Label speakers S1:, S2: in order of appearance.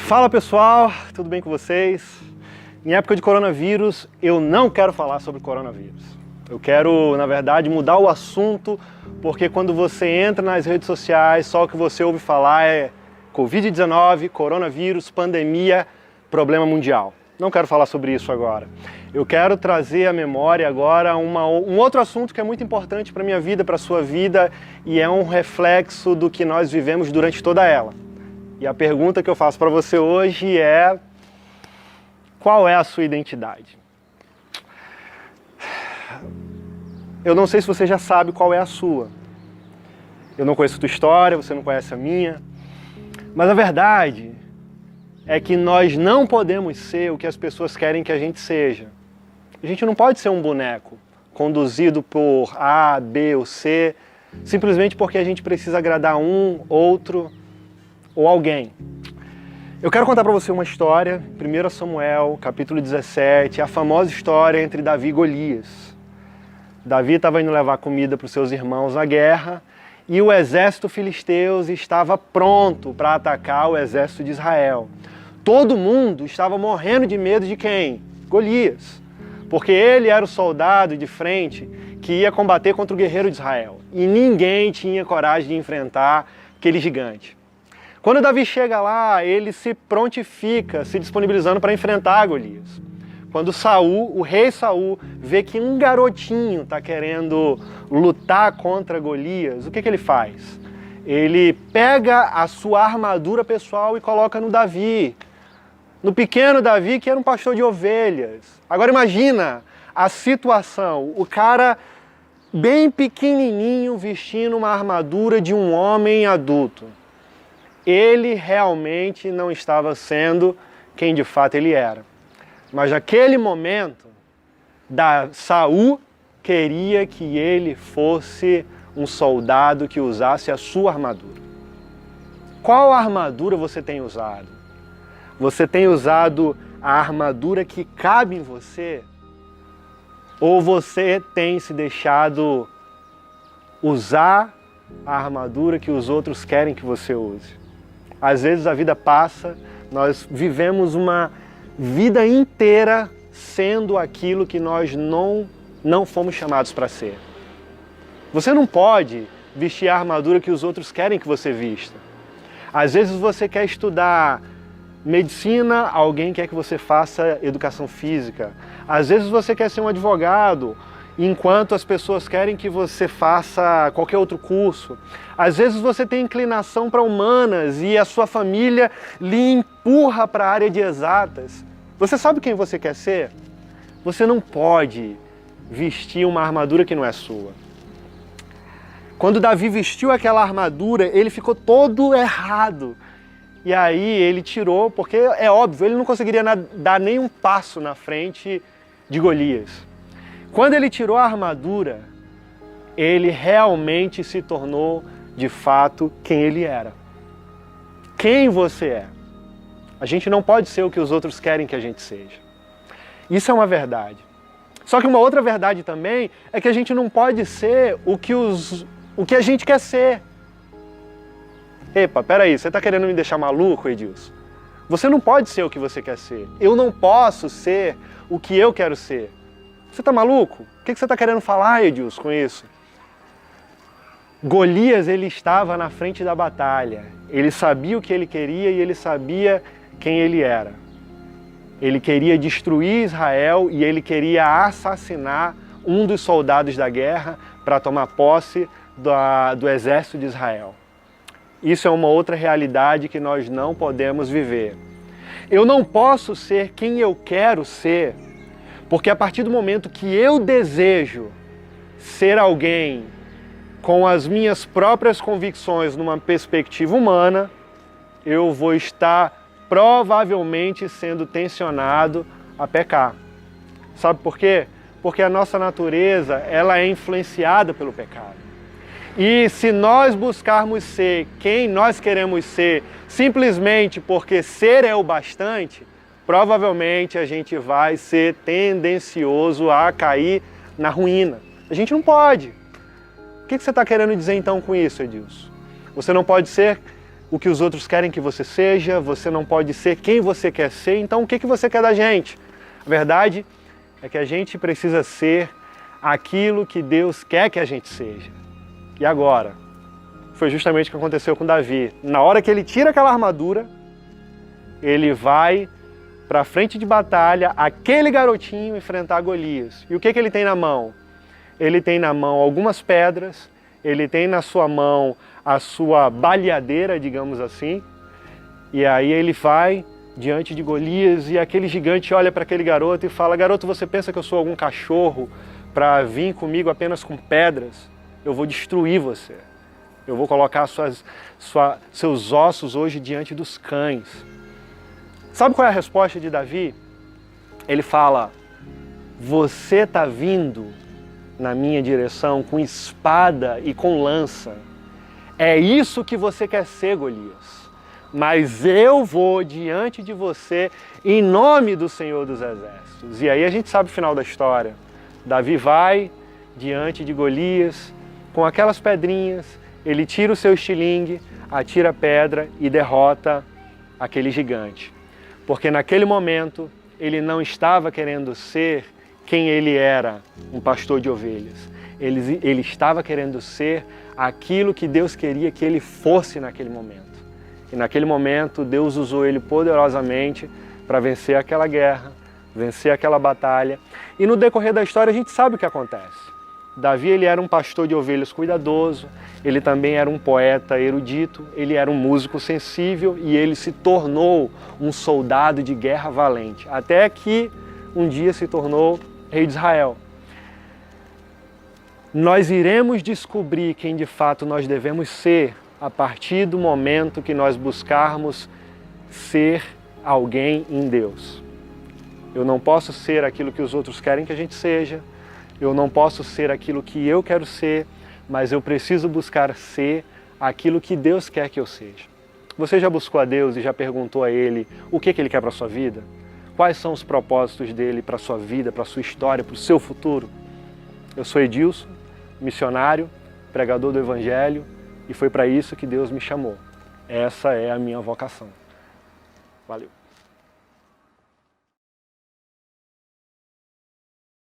S1: Fala pessoal, tudo bem com vocês? Em época de coronavírus, eu não quero falar sobre coronavírus. Eu quero, na verdade, mudar o assunto, porque quando você entra nas redes sociais, só o que você ouve falar é Covid-19, coronavírus, pandemia, problema mundial. Não quero falar sobre isso agora. Eu quero trazer à memória agora um outro assunto que é muito importante para a minha vida, para a sua vida, e é um reflexo do que nós vivemos durante toda ela. E a pergunta que eu faço para você hoje é: qual é a sua identidade? Eu não sei se você já sabe qual é a sua. Eu não conheço a tua história, você não conhece a minha. Mas a verdade é que nós não podemos ser o que as pessoas querem que a gente seja. A gente não pode ser um boneco conduzido por A, B ou C, simplesmente porque a gente precisa agradar um, outro ou alguém. Eu quero contar para você uma história, 1 Samuel, capítulo 17, a famosa história entre Davi e Golias. Davi estava indo levar comida para os seus irmãos na guerra e o exército filisteu estava pronto para atacar o exército de Israel. Todo mundo estava morrendo de medo de quem? Golias. Porque ele era o soldado de frente que ia combater contra o guerreiro de Israel. E ninguém tinha coragem de enfrentar aquele gigante. Quando Davi chega lá, ele se prontifica, se disponibilizando para enfrentar Golias. Quando o rei Saul, vê que um garotinho está querendo lutar contra Golias, o que ele faz? Ele pega a sua armadura pessoal e coloca no Davi. No pequeno Davi, que era um pastor de ovelhas. Agora imagina a situação, o cara bem pequenininho vestindo uma armadura de um homem adulto. Ele realmente não estava sendo quem de fato ele era. Mas naquele momento, Saul queria que ele fosse um soldado que usasse a sua armadura. Qual armadura você tem usado? Você tem usado a armadura que cabe em você? Ou você tem se deixado usar a armadura que os outros querem que você use? Às vezes a vida passa, nós vivemos uma vida inteira sendo aquilo que nós não fomos chamados para ser. Você não pode vestir a armadura que os outros querem que você vista. Às vezes você quer estudar medicina, alguém quer que você faça educação física. Às vezes você quer ser um advogado, enquanto as pessoas querem que você faça qualquer outro curso. Às vezes você tem inclinação para humanas e a sua família lhe empurra para a área de exatas. Você sabe quem você quer ser? Você não pode vestir uma armadura que não é sua. Quando Davi vestiu aquela armadura, ele ficou todo errado. E aí ele tirou, porque é óbvio, ele não conseguiria dar nenhum passo na frente de Golias. Quando ele tirou a armadura, ele realmente se tornou, de fato, quem ele era. Quem você é? A gente não pode ser o que os outros querem que a gente seja. Isso é uma verdade. Só que uma outra verdade também é que a gente não pode ser o que a gente quer ser. Epa, peraí, você está querendo me deixar maluco, Edilson? Você não pode ser o que você quer ser. Eu não posso ser o que eu quero ser. Você está maluco? O que você está querendo falar, Edilson, com isso? Golias, ele estava na frente da batalha. Ele sabia o que ele queria e ele sabia quem ele era. Ele queria destruir Israel e ele queria assassinar um dos soldados da guerra para tomar posse do exército de Israel. Isso é uma outra realidade que nós não podemos viver. Eu não posso ser quem eu quero ser, porque a partir do momento que eu desejo ser alguém com as minhas próprias convicções numa perspectiva humana, eu vou estar provavelmente sendo tensionado a pecar. Sabe por quê? Porque a nossa natureza, ela é influenciada pelo pecado. E se nós buscarmos ser quem nós queremos ser, simplesmente porque ser é o bastante, provavelmente a gente vai ser tendencioso a cair na ruína. A gente não pode. O que você está querendo dizer então com isso, Edilson? Você não pode ser o que os outros querem que você seja, você não pode ser quem você quer ser, então o que você quer da gente? A verdade é que a gente precisa ser aquilo que Deus quer que a gente seja. E agora? Foi justamente o que aconteceu com Davi. Na hora que ele tira aquela armadura, ele vai para a frente de batalha, aquele garotinho enfrentar Golias. E o que ele tem na mão? Ele tem na mão algumas pedras, ele tem na sua mão a sua baleadeira, digamos assim, e aí ele vai diante de Golias e aquele gigante olha para aquele garoto e fala: garoto, você pensa que eu sou algum cachorro para vir comigo apenas com pedras? Eu vou destruir você. Eu vou colocar seus ossos hoje diante dos cães. Sabe qual é a resposta de Davi? Ele fala: você está vindo na minha direção com espada e com lança. É isso que você quer ser, Golias. Mas eu vou diante de você em nome do Senhor dos Exércitos. E aí a gente sabe o final da história. Davi vai diante de Golias com aquelas pedrinhas, ele tira o seu estilingue, atira a pedra e derrota aquele gigante. Porque naquele momento ele não estava querendo ser quem ele era, um pastor de ovelhas. Ele estava querendo ser aquilo que Deus queria que ele fosse naquele momento. E naquele momento Deus usou ele poderosamente para vencer aquela guerra, vencer aquela batalha. E no decorrer da história a gente sabe o que acontece. Davi, ele era um pastor de ovelhas cuidadoso, ele também era um poeta erudito, ele era um músico sensível e ele se tornou um soldado de guerra valente, até que um dia se tornou rei de Israel. Nós iremos descobrir quem de fato nós devemos ser a partir do momento que nós buscarmos ser alguém em Deus. Eu não posso ser aquilo que os outros querem que a gente seja, eu não posso ser aquilo que eu quero ser, mas eu preciso buscar ser aquilo que Deus quer que eu seja. Você já buscou a Deus e já perguntou a Ele o que Ele quer para a sua vida? Quais são os propósitos dele para a sua vida, para a sua história, para o seu futuro? Eu sou Edilson, missionário, pregador do Evangelho, e foi para isso que Deus me chamou. Essa é a minha vocação. Valeu!